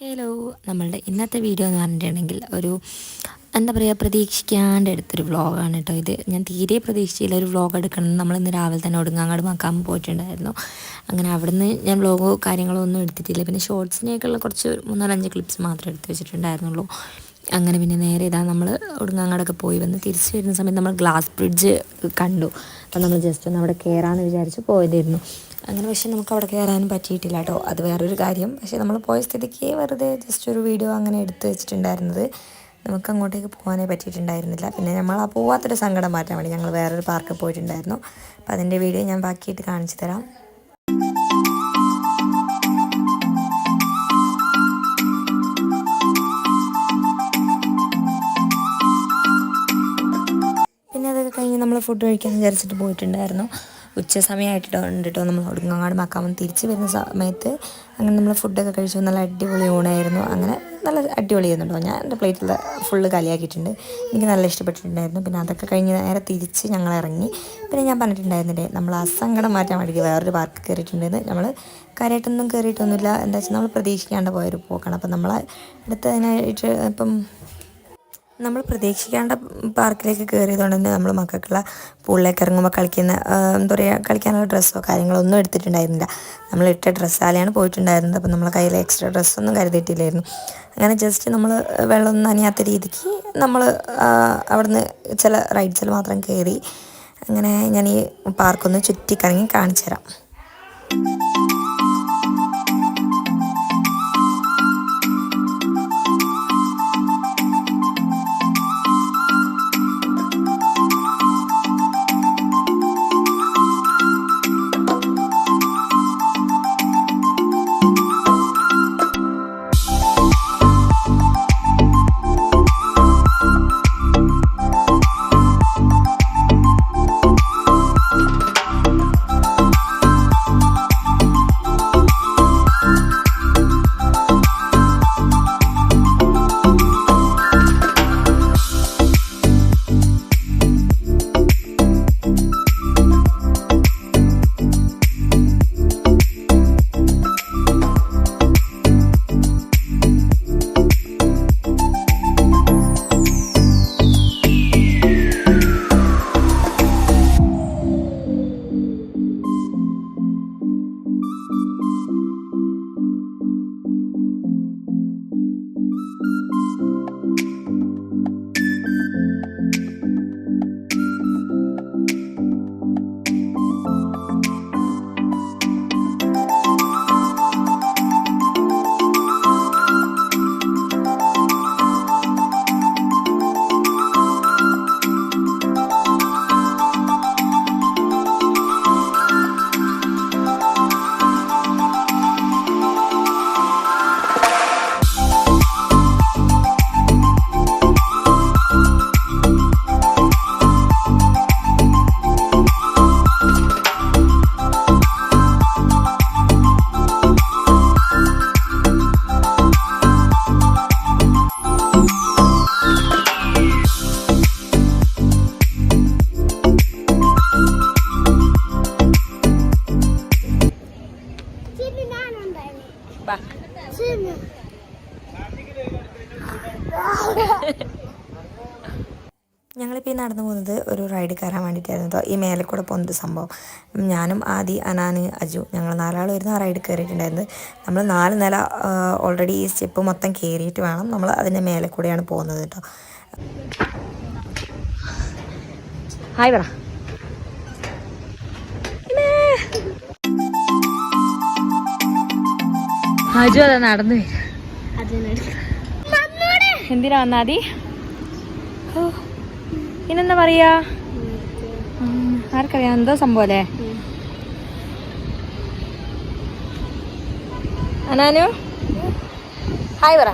Hello, നമ്മളുടെ ഇന്നത്തെ video എന്ന് പറഞ്ഞിട്ടുണ്ടെങ്കിൽ ഒരു എന്താ പറയുക, പ്രതീക്ഷിക്കാണ്ട് എടുത്തൊരു വ്ളോഗാണ് കേട്ടോ ഇത്. ഞാൻ തീരെ പ്രതീക്ഷിച്ചില്ല ഒരു വ്ളോഗ് എടുക്കണം. നമ്മളിന്ന് രാവിലെ തന്നെ ഒടുങ്ങാങ്ങാട് മക്കാൻ പോയിട്ടുണ്ടായിരുന്നു. അങ്ങനെ അവിടുന്ന് ഞാൻ വ്ളോഗോ കാര്യങ്ങളോ ഒന്നും എടുത്തിട്ടില്ല. പിന്നെ ഷോർട്സിനേക്കുള്ള കുറച്ച് 3-4 ക്ലിപ്സ് മാത്രമേ എടുത്ത് വെച്ചിട്ടുണ്ടായിരുന്നുള്ളൂ. അങ്ങനെ പിന്നെ നേരെ ഇതാ നമ്മൾ ഒടുങ്ങാങ്ങാടൊക്കെ പോയി വന്ന് തിരിച്ച് വരുന്ന സമയത്ത് നമ്മൾ ഗ്ലാസ് ബ്രിഡ്ജ് കണ്ടു. അപ്പം നമ്മൾ ജസ്റ്റ് ഒന്ന് അവിടെ കയറാമെന്ന് വിചാരിച്ച് പോയതായിരുന്നു. അങ്ങനെ പക്ഷെ നമുക്ക് അവിടെ കയറാനും പറ്റിയിട്ടില്ല കേട്ടോ. അത് വേറൊരു കാര്യം. പക്ഷേ നമ്മൾ പോയ സ്ഥിതിക്ക് വെറുതെ ജസ്റ്റ് ഒരു വീഡിയോ അങ്ങനെ എടുത്ത് വെച്ചിട്ടുണ്ടായിരുന്നത്. നമുക്ക് അങ്ങോട്ടേക്ക് പോകാനേ പറ്റിയിട്ടുണ്ടായിരുന്നില്ല. പിന്നെ നമ്മൾ ആ പോവാത്തൊരു സങ്കടം മാറ്റാൻ വേണ്ടി ഞങ്ങൾ വേറൊരു പാർക്കിൽ പോയിട്ടുണ്ടായിരുന്നു. അപ്പോൾ അതിൻ്റെ വീഡിയോ ഞാൻ ബാക്കിയിട്ട് കാണിച്ചു തരാം. പിന്നെ അതൊക്കെ കഴിഞ്ഞ് നമ്മൾ ഫുഡ് കഴിക്കാൻ വിചാരിച്ചിട്ട് പോയിട്ടുണ്ടായിരുന്നു. ഉച്ച സമയമായിട്ടുണ്ട് കേട്ടോ. നമ്മൾ ഒടുങ്ങാങ്ങാട് മക്കാമെന്ന് തിരിച്ച് വരുന്ന സമയത്ത് അങ്ങനെ നമ്മൾ ഫുഡൊക്കെ കഴിച്ചു. നല്ല അടിപൊളി ഊണായിരുന്നു. അങ്ങനെ നല്ല അടിപൊളിയായിരുന്നു കേട്ടോ. ഞാൻ എൻ്റെ പ്ലേറ്റിൽ ഫുള്ള് കാലിയാക്കിയിട്ടുണ്ട്. എനിക്ക് നല്ല ഇഷ്ടപ്പെട്ടിട്ടുണ്ടായിരുന്നു. പിന്നെ അതൊക്കെ കഴിഞ്ഞ് നേരെ തിരിച്ച് ഞങ്ങൾ ഇറങ്ങി. പിന്നെ ഞാൻ പറഞ്ഞിട്ടുണ്ടായിരുന്നില്ലേ, നമ്മൾ ആ സങ്കടം മാറ്റാൻ വേണ്ടിയിട്ട് വേറൊരു പാർക്ക് കയറിയിട്ടുണ്ടായിരുന്നു. നമ്മൾ കാര്യമായിട്ടൊന്നും കയറിയിട്ടൊന്നുമില്ല. എന്താ വെച്ചാൽ നമ്മൾ പ്രതീക്ഷിക്കാണ്ട് പോയൊരു പോക്കാണ്. അപ്പം നമ്മൾ അടുത്തതിനായിട്ട് ഇപ്പം നമ്മൾ പ്രതീക്ഷിക്കാണ്ട പാർക്കിലേക്ക് കയറിയതുകൊണ്ട് തന്നെ നമ്മൾ മക്കൾക്കുള്ള പൂളിലേക്ക് ഇറങ്ങുമ്പോൾ കളിക്കുന്ന എന്താ പറയുക, കളിക്കാനുള്ള ഡ്രസ്സോ കാര്യങ്ങളോ ഒന്നും എടുത്തിട്ടുണ്ടായിരുന്നില്ല. നമ്മൾ ഇട്ട ഡ്രസ്സാലെയാണ് പോയിട്ടുണ്ടായിരുന്നത്. അപ്പം നമ്മളെ കയ്യിൽ എക്സ്ട്രാ ഡ്രസ്സൊന്നും കരുതിയിട്ടില്ലായിരുന്നു. അങ്ങനെ ജസ്റ്റ് നമ്മൾ വെള്ളമൊന്നും നനയാത്ത രീതിക്ക് നമ്മൾ അവിടുന്ന് ചില റൈഡ്സിൽ മാത്രം കയറി. അങ്ങനെ ഞാൻ ഈ പാർക്കൊന്ന് ചുറ്റിക്കറങ്ങി കാണിച്ചു തരാം. ഞങ്ങളിപ്പോൾ ഈ നടന്നു പോകുന്നത് ഒരു റൈഡ് കയറാൻ വേണ്ടിയിട്ടായിരുന്നു കേട്ടോ. ഈ മേലെ കൂടെ പോകുന്നൊരു സംഭവം. ഞാനും ആദി, അനാന്, അജു ഞങ്ങൾ 4 ആൾ വരുന്ന ആ റൈഡ് കയറിയിട്ടുണ്ടായിരുന്നത്. നമ്മൾ 4 നില ഓൾറെഡി ഈ സ്റ്റെപ്പ് മൊത്തം കയറിയിട്ട് വേണം നമ്മൾ അതിൻ്റെ മേലെ കൂടെയാണ് പോകുന്നത് കേട്ടോ. ഹായ് പറ. അജു അതാ നടന്നു വരും. എന്തിനാ വന്നാതി? ഇനെന്താ പറയാ, ആർക്കറിയാം എന്തോ സംഭവം അല്ലേ. അനാനു ഹായ് പറ.